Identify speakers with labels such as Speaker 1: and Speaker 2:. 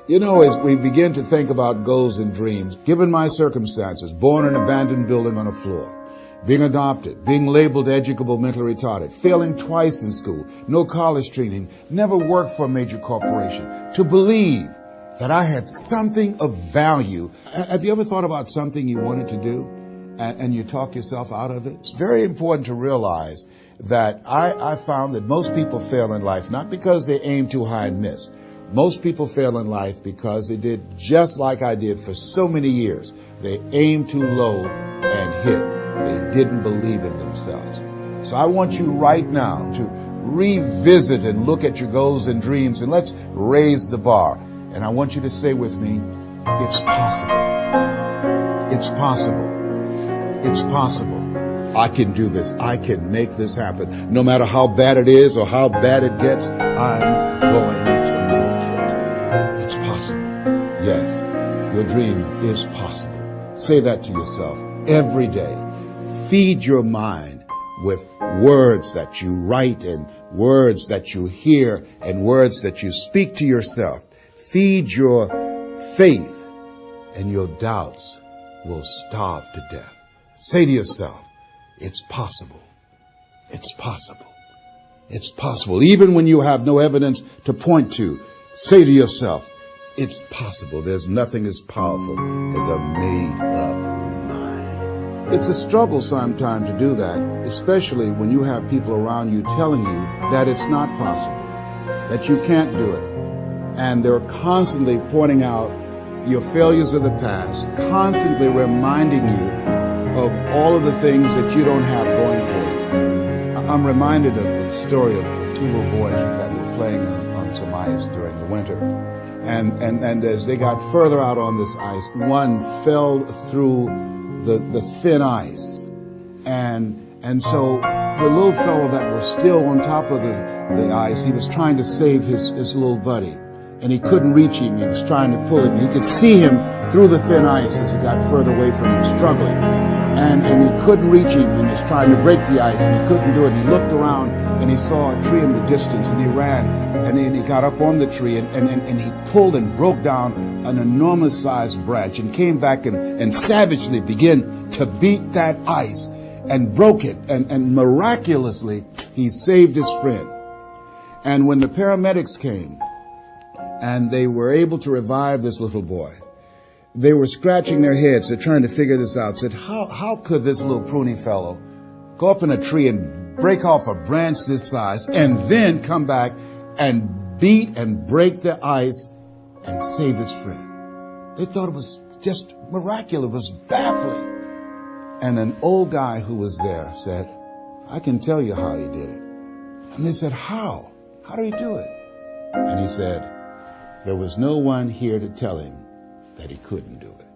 Speaker 1: You know, as we begin to think about goals and dreams, given my circumstances, born in an abandoned building on a floor, being adopted, being labeled educable mentally retarded, failing twice in school, no college training, never worked for a major corporation, to believe that I had something of value. Have you ever thought about something you wanted to do and you talk yourself out of it? It's very important to realize that I found that most people fail in life not because they aim too high and miss. Most people fail in life because they did just like I did for so many years. They aimed too low and hit. They didn't believe in themselves. So I want you right now to revisit and look at your goals and dreams, and let's raise the bar. And I want you to say with me, it's possible. It's possible. It's possible. I can do this. I can make this happen. No matter how bad it is or how bad it gets, I'm going to make it. It's possible. Yes, your dream is possible. Say that to yourself every day. Feed your mind with words that you write and words that you hear and words that you speak to yourself. Feed your faith and your doubts will starve to death. Say to yourself, it's possible. It's possible. It's possible. Even when you have no evidence to point to, say to yourself, it's possible. There's nothing as powerful as a made-up mind. It's a struggle sometimes to do that, especially when you have people around you telling you that it's not possible, that you can't do it. And they're constantly pointing out your failures of the past, constantly reminding you of all of the things that you don't have going for you. I'm reminded of the story of the two little boys that were playing on some ice during the winter. And as they got further out on this ice, one fell through the thin ice. And so the little fellow that was still on top of the ice, he was trying to save his little buddy. And he couldn't reach him. He was trying to pull him. He could see him through the thin ice as he got further away from him, struggling. And he couldn't reach him, and he was trying to break the ice, and he couldn't do it. And he looked around, and he saw a tree in the distance, and he ran, and then he got up on the tree, and he pulled and broke down an enormous-sized branch, and came back and savagely began to beat that ice, and broke it, and miraculously, he saved his friend. And when the paramedics came, and they were able to revive this little boy, they were scratching their heads. They're trying to figure this out. Said, how could this little pruny fellow go up in a tree and break off a branch this size and then come back and beat and break the ice and save his friend? They thought it was just miraculous. It was baffling. And an old guy who was there said, I can tell you how he did it. And they said, how? How did he do it? And he said, there was no one here to tell him that he couldn't do it.